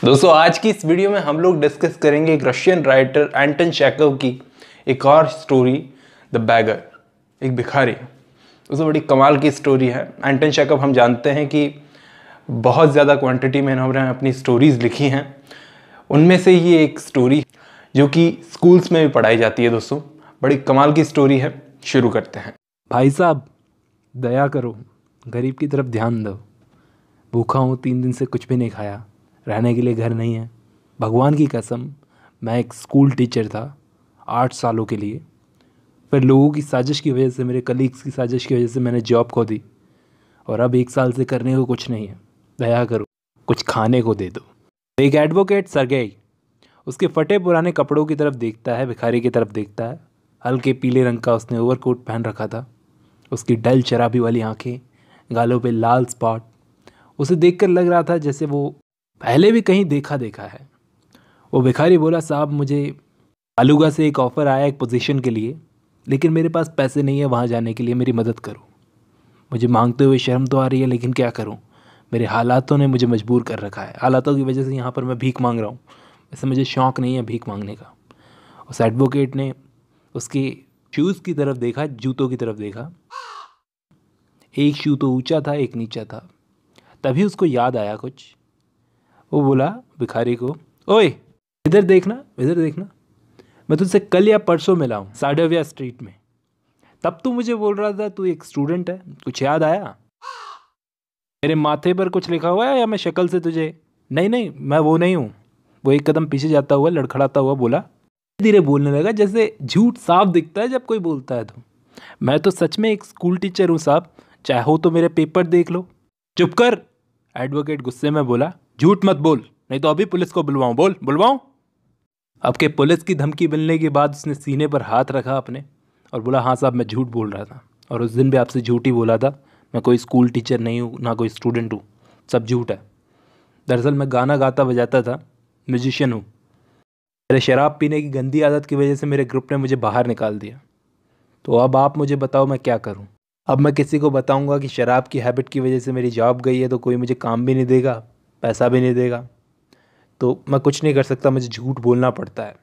दोस्तों आज की इस वीडियो में हम लोग डिस्कस करेंगे एक रशियन राइटर एंटन चेखव की एक और स्टोरी, द बैगर, एक भिखारी। दोस्तों बड़ी कमाल की स्टोरी है। एंटन चेखव हम जानते हैं कि बहुत ज़्यादा क्वांटिटी में इन्होंने अपनी स्टोरीज़ लिखी हैं। उनमें से ये एक स्टोरी जो कि स्कूल्स में भी पढ़ाई जाती है। दोस्तों बड़ी कमाल की स्टोरी है, शुरू करते हैं। भाई साहब दया करो, गरीब की तरफ ध्यान दो। भूखा हूँ, 3 दिन से कुछ भी नहीं खाया, रहने के लिए घर नहीं है। भगवान की कसम, मैं एक स्कूल टीचर था 8 सालों के लिए। फिर लोगों की साजिश की वजह से, मेरे कलीग्स की साजिश की वजह से मैंने जॉब खो दी और अब 1 साल से करने को कुछ नहीं है। दया करो, कुछ खाने को दे दो। एक एडवोकेट सरगेई उसके फटे पुराने कपड़ों की तरफ देखता है, भिखारी की तरफ देखता है। हल्के पीले रंग का उसने ओवरकोट पहन रखा था, उसकी डल शराबी वाली आंखें, गालों पे लाल स्पॉट। उसे देखकर लग रहा था जैसे वो पहले भी कहीं देखा देखा है। वो भिखारी बोला, साहब मुझे आलूगा से एक ऑफ़र आया एक पोजीशन के लिए, लेकिन मेरे पास पैसे नहीं है वहाँ जाने के लिए, मेरी मदद करो। मुझे मांगते हुए शर्म तो आ रही है, लेकिन क्या करूँ, मेरे हालातों ने मुझे मजबूर कर रखा है। हालातों की वजह से यहाँ पर मैं भीख मांग रहा हूँ। वैसे मुझे शौक़ नहीं है भीख मांगने का। उस एडवोकेट ने उसके शूज़ की तरफ देखा, जूतों की तरफ देखा। एक शू तो ऊंचा था, एक नीचा था। तभी उसको याद आया कुछ। वो बोला भिखारी को, ओए इधर देखना, इधर देखना, मैं तुझसे कल या परसों मिला हूँ साडेविया स्ट्रीट में। तब तू मुझे बोल रहा था तू एक स्टूडेंट है, कुछ याद आया? मेरे माथे पर कुछ लिखा हुआ है या मैं शक्ल से तुझे? नहीं नहीं, मैं वो नहीं हूँ। वो एक कदम पीछे जाता हुआ, लड़खड़ाता हुआ बोला। धीरे बोलने लगा, जैसे झूठ साफ दिखता है जब कोई बोलता है तो। मैं तो सच में एक स्कूल टीचर हूँ साहब, चाहो तो मेरे पेपर देख लो। चुप कर, एडवोकेट गुस्से में बोला। झूठ मत बोल, नहीं तो अभी पुलिस को बुलवाऊं। बोल, बुलवाऊं? अब के पुलिस की धमकी मिलने के बाद उसने सीने पर हाथ रखा अपने और बोला, हाँ साहब मैं झूठ बोल रहा था, और उस दिन भी आपसे झूठ ही बोला था। मैं कोई स्कूल टीचर नहीं हूँ, ना कोई स्टूडेंट हूँ, सब झूठ है। दरअसल मैं गाना गाता बजाता था, म्यूजिशियन हूँ। मेरे शराब पीने की गंदी आदत की वजह से मेरे ग्रुप ने मुझे बाहर निकाल दिया। तो अब आप मुझे बताओ मैं क्या करूं? अब मैं किसी को बताऊंगा कि शराब की हैबिट की वजह से मेरी जॉब गई है तो कोई मुझे काम भी नहीं देगा, पैसा भी नहीं देगा। तो मैं कुछ नहीं कर सकता, मुझे झूठ बोलना पड़ता है।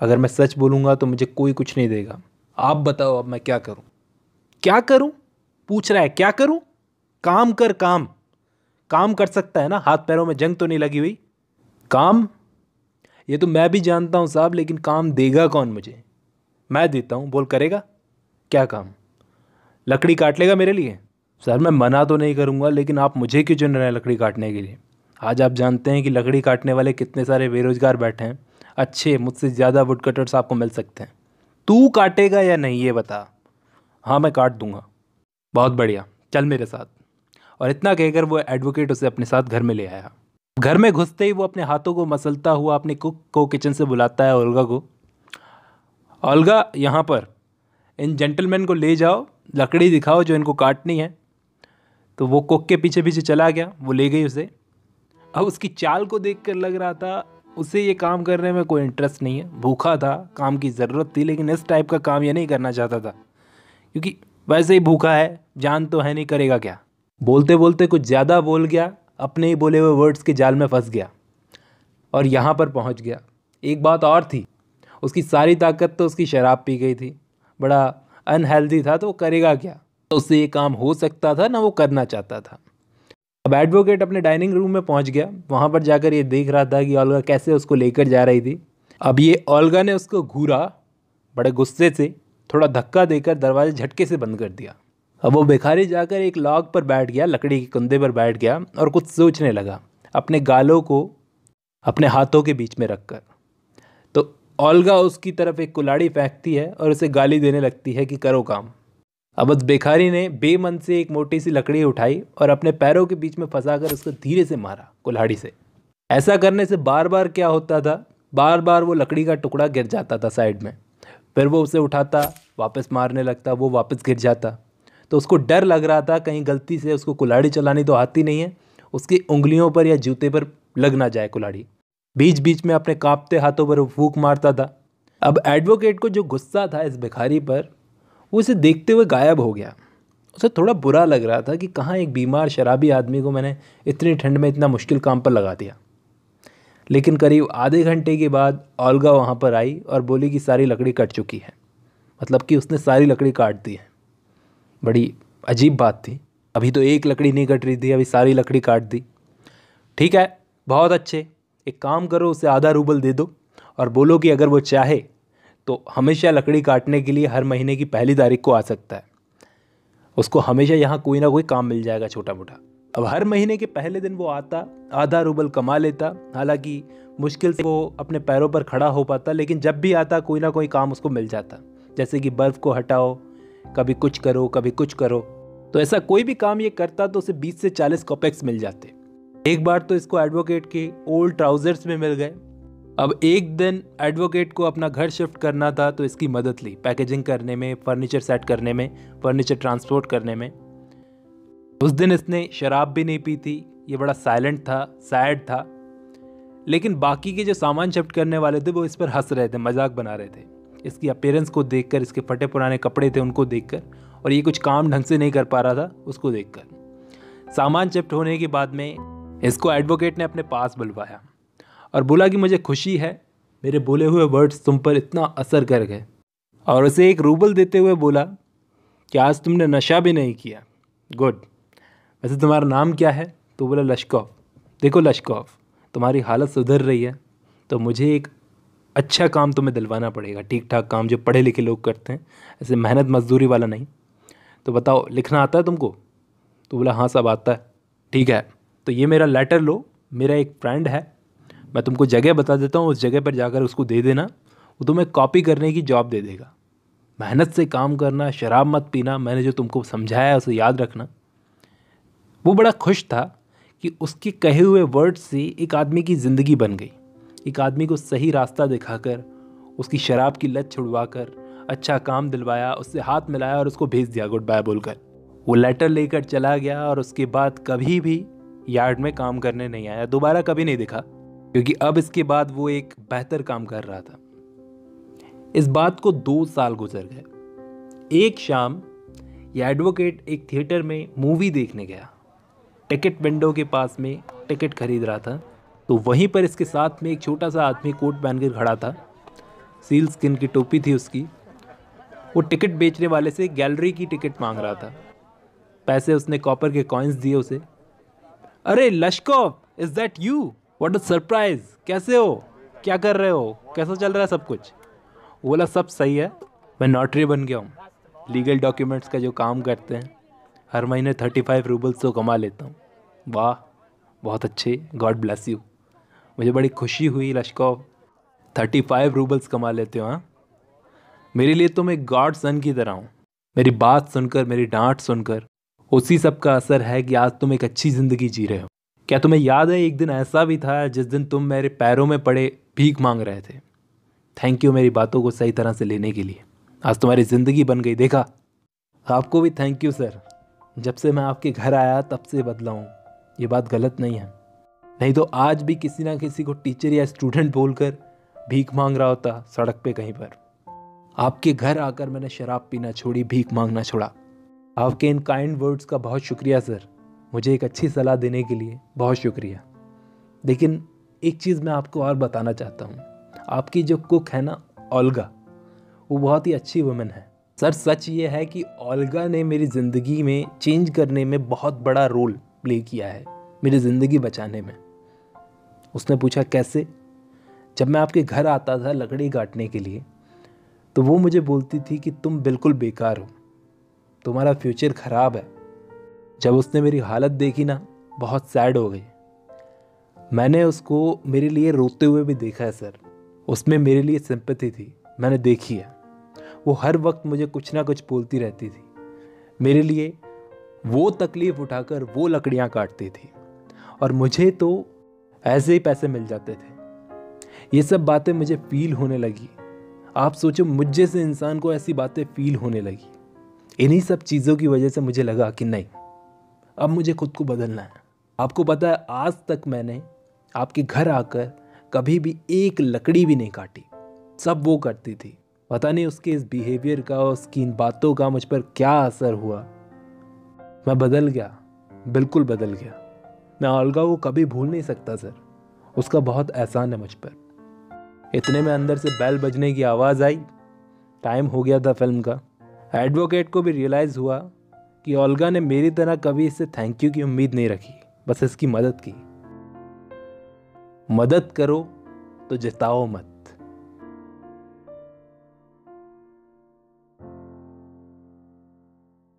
अगर मैं सच बोलूँगा तो मुझे कोई कुछ नहीं देगा। आप बताओ अब मैं क्या करूँ? क्या करूँ पूछ रहा है? क्या करूँ? काम कर, काम। काम कर सकता है ना, हाथ पैरों में जंग तो नहीं लगी हुई? काम ये तो मैं भी जानता हूँ साहब, लेकिन काम देगा कौन मुझे? मैं देता हूँ, बोल करेगा क्या काम? लकड़ी काट लेगा मेरे लिए? सर मैं मना तो नहीं करूँगा, लेकिन आप मुझे क्यों चुन रहे हैं लकड़ी काटने के लिए? आज आप जानते हैं कि लकड़ी काटने वाले कितने सारे बेरोजगार बैठे हैं। अच्छे, मुझसे ज़्यादा वुड कटर्स आपको मिल सकते हैं। तू काटेगा या नहीं ये बता। हाँ मैं काट दूंगा। बहुत बढ़िया, चल मेरे साथ। और इतना कहकर वो एडवोकेट उसे अपने साथ घर में ले आया। घर में घुसते ही वो अपने हाथों को मसलता हुआ अपने कुक को किचन से बुलाता है, ओल्गा को। ओल्गा, यहाँ पर इन जेंटलमैन को ले जाओ, लकड़ी दिखाओ जो इनको काटनी है। तो वो कुक के पीछे पीछे चला गया, वो ले गई उसे। अब उसकी चाल को देखकर लग रहा था उसे ये काम करने में कोई इंटरेस्ट नहीं है। भूखा था, काम की ज़रूरत थी, लेकिन इस टाइप का काम ये नहीं करना चाहता था, क्योंकि वैसे ही भूखा है, जान तो है नहीं, करेगा क्या। बोलते बोलते कुछ ज़्यादा बोल गया, अपने ही बोले हुए वर्ड्स के जाल में फंस गया और यहाँ पर पहुँच गया। एक बात और थी, उसकी सारी ताकत तो उसकी शराब पी गई थी। बड़ा अनहेल्दी था, तो वो करेगा क्या? तो उससे ये काम हो सकता था ना, वो करना चाहता था। अब एडवोकेट अपने डाइनिंग रूम में पहुंच गया। वहां पर जाकर ये देख रहा था कि ओल्गा कैसे उसको लेकर जा रही थी। अब ये ओल्गा ने उसको घूरा, बड़े गुस्से से थोड़ा धक्का देकर दरवाजे झटके से बंद कर दिया। अब वो भिखारी जाकर एक लॉग पर बैठ गया, लकड़ी के कुंदे पर बैठ गया और कुछ सोचने लगा, अपने गालों को अपने हाथों के बीच में रखकर। तो ओल्गा उसकी तरफ एक कुल्हाड़ी फेंकती है और उसे गाली देने लगती है कि करो काम। अब उस भिखारी ने बेमन से एक मोटी सी लकड़ी उठाई और अपने पैरों के बीच में फंसाकर उसको धीरे से मारा कुल्हाड़ी से। ऐसा करने से बार बार क्या होता था, बार बार वो लकड़ी का टुकड़ा गिर जाता था साइड में। फिर वो उसे उठाता, वापस मारने लगता, वो वापस गिर जाता। तो उसको डर लग रहा था कहीं गलती से, उसको कुल्हाड़ी चलानी तो आती नहीं है, उसकी उंगलियों पर या जूते पर लग ना जाए कुल्हाड़ी। बीच बीच में अपने कांपते हाथों पर वो फूंक मारता था। अब एडवोकेट को जो गुस्सा था इस भिखारी पर, वो इसे देखते हुए गायब हो गया। उसे थोड़ा बुरा लग रहा था कि कहाँ एक बीमार शराबी आदमी को मैंने इतनी ठंड में इतना मुश्किल काम पर लगा दिया। लेकिन करीब आधे घंटे के बाद ओल्गा वहाँ पर आई और बोली कि सारी लकड़ी कट चुकी है। मतलब कि उसने सारी लकड़ी काट दी है। बड़ी अजीब बात थी। अभी तो एक लकड़ी नहीं कट रही थी, अभी सारी लकड़ी काट दी। ठीक है, बहुत अच्छे, एक काम करो, उसे आधा रूबल दे दो और बोलो कि अगर वो चाहे तो हमेशा लकड़ी काटने के लिए हर महीने की पहली तारीख को आ सकता है। उसको हमेशा यहाँ कोई ना कोई काम मिल जाएगा छोटा मोटा। अब हर महीने के पहले दिन वो आता, आधा रूबल कमा लेता। हालांकि मुश्किल से वो अपने पैरों पर खड़ा हो पाता, लेकिन जब भी आता कोई ना कोई काम उसको मिल जाता। जैसे कि बर्फ़ को हटाओ, कभी कुछ करो कभी कुछ करो। तो ऐसा कोई भी काम ये करता तो उसे 20 से 40 कॉपेक्स मिल जाते। एक बार तो इसको एडवोकेट के ओल्ड ट्राउजर्स में मिल गए। अब एक दिन एडवोकेट को अपना घर शिफ्ट करना था तो इसकी मदद ली, पैकेजिंग करने में, फर्नीचर सेट करने में, फर्नीचर ट्रांसपोर्ट करने में। उस दिन इसने शराब भी नहीं पी थी, ये बड़ा साइलेंट था, सैड था। लेकिन बाकी के जो सामान शिफ्ट करने वाले थे वो इस पर हंस रहे थे, मजाक बना रहे थे। इसकी अपीयरेंस को देखकर, इसके फटे पुराने कपड़े थे उनको देखकर, और ये कुछ काम ढंग से नहीं कर पा रहा था उसको देखकर। सामान शिफ्ट होने के बाद में इसको एडवोकेट ने अपने पास बुलवाया और बोला कि मुझे खुशी है मेरे बोले हुए वर्ड्स तुम पर इतना असर कर गए। और उसे एक रूबल देते हुए बोला कि आज तुमने नशा भी नहीं किया, गुड। वैसे तुम्हारा नाम क्या है? तो बोला लश्कोव। देखो लश्कोव, तुम्हारी हालत सुधर रही है तो मुझे एक अच्छा काम तुम्हें दिलवाना पड़ेगा, ठीक ठाक काम जो पढ़े लिखे लोग करते हैं, ऐसे मेहनत मजदूरी वाला नहीं। तो बताओ, लिखना आता है तुमको? तो बोला हाँ सब आता है। ठीक है, तो ये मेरा लेटर लो, मेरा एक फ्रेंड है, मैं तुमको जगह बता देता हूँ, उस जगह पर जाकर उसको दे देना, वो तुम्हें कॉपी करने की जॉब दे देगा। मेहनत से काम करना, शराब मत पीना, मैंने जो तुमको समझाया है उसे याद रखना। वो बड़ा खुश था कि उसके कहे हुए वर्ड से एक आदमी की ज़िंदगी बन गई। एक आदमी को सही रास्ता दिखाकर, उसकी शराब की लत छुड़वाकर, अच्छा काम दिलवाया, उससे हाथ मिलाया और उसको भेज दिया गुड बाय बोलकर। वो लेटर लेकर चला गया और उसके बाद कभी भी यार्ड में काम करने नहीं आया, दोबारा कभी नहीं दिखा, क्योंकि अब इसके बाद वो एक बेहतर काम कर रहा था। इस बात को 2 साल गुजर गए। एक शाम ये एडवोकेट एक थिएटर में मूवी देखने गया। टिकट विंडो के पास में टिकट खरीद रहा था, तो वहीं पर इसके साथ में एक छोटा सा आदमी कोट पहनकर खड़ा था, सील स्किन की टोपी थी उसकी। वो टिकट बेचने वाले से गैलरी की टिकट मांग रहा था। पैसे उसने कॉपर के कॉइन्स दिए उसे। अरे Lashkov, is that you? What a surprise, कैसे हो, क्या कर रहे हो, कैसा चल रहा है सब कुछ? वो बोला सब सही है, मैं नॉटरी बन गया हूँ, लीगल डॉक्यूमेंट्स का जो काम करते हैं, हर महीने 35 रूबल्स तो कमा लेता हूँ। वाह, बहुत अच्छे, गॉड ब्लेस यू। मुझे बड़ी खुशी हुई लश्कोव, 35 रूबल्स कमा लेते हो हाँ? मेरे लिए तुम एक गॉड सन की तरह हो। मेरी बात सुनकर, मेरी डांट सुनकर उसी सब का असर है कि आज तुम एक अच्छी ज़िंदगी जी रहे हो। क्या तुम्हें याद है एक दिन ऐसा भी था जिस दिन तुम मेरे पैरों में पड़े भीख मांग रहे थे? थैंक यू मेरी बातों को सही तरह से लेने के लिए। आज तुम्हारी ज़िंदगी बन गई, देखा? आपको भी थैंक यू सर। जब से मैं आपके घर आया तब से बदला हूँ, ये बात गलत नहीं है। नहीं तो आज भी किसी ना किसी को टीचर या स्टूडेंट बोलकर भीख मांग रहा होता सड़क पे कहीं पर। आपके घर आकर मैंने शराब पीना छोड़ी, भीख मांगना छोड़ा। आपके इन काइंड वर्ड्स का बहुत शुक्रिया सर, मुझे एक अच्छी सलाह देने के लिए बहुत शुक्रिया। लेकिन एक चीज़ मैं आपको और बताना चाहता हूँ, आपकी जो कुक है ना ओल्गा, वो बहुत ही अच्छी वुमेन है सर। सच ये है कि ओल्गा ने मेरी ज़िंदगी में चेंज करने में बहुत बड़ा रोल प्ले किया है, मेरी ज़िंदगी बचाने में। उसने पूछा कैसे? जब मैं आपके घर आता था लकड़ी काटने के लिए तो वो मुझे बोलती थी कि तुम बिल्कुल बेकार हो, तुम्हारा फ्यूचर ख़राब है। जब उसने मेरी हालत देखी ना, बहुत सैड हो गई। मैंने उसको मेरे लिए रोते हुए भी देखा है सर, उसमें मेरे लिए सिंपैथी थी, मैंने देखी है। वो हर वक्त मुझे कुछ ना कुछ बोलती रहती थी, मेरे लिए वो तकलीफ़ उठाकर वो लकड़ियाँ काटती थी और मुझे तो ऐसे ही पैसे मिल जाते थे। ये सब बातें मुझे फील होने लगी। आप सोचो, मुझ जैसे इंसान को ऐसी बातें फील होने लगी। इन्हीं सब चीज़ों की वजह से मुझे लगा कि नहीं, अब मुझे खुद को बदलना है। आपको पता है, आज तक मैंने आपके घर आकर कभी भी एक लकड़ी भी नहीं काटी, सब वो करती थी। पता नहीं उसके इस बिहेवियर का, उसकी इन बातों का मुझ पर क्या असर हुआ। मैं बदल गया, बिल्कुल बदल गया। मैं ओल्गा को कभी भूल नहीं सकता सर। उसका बहुत एहसान है मुझ पर। इतने में अंदर से बेल बजने की आवाज़ आई। टाइम हो गया था फिल्म का। एडवोकेट को भी रियलाइज़ हुआ कि ओल्गा ने मेरी तरह कभी इससे थैंक यू की उम्मीद नहीं रखी, बस इसकी मदद की। मदद करो तो जिताओ मत।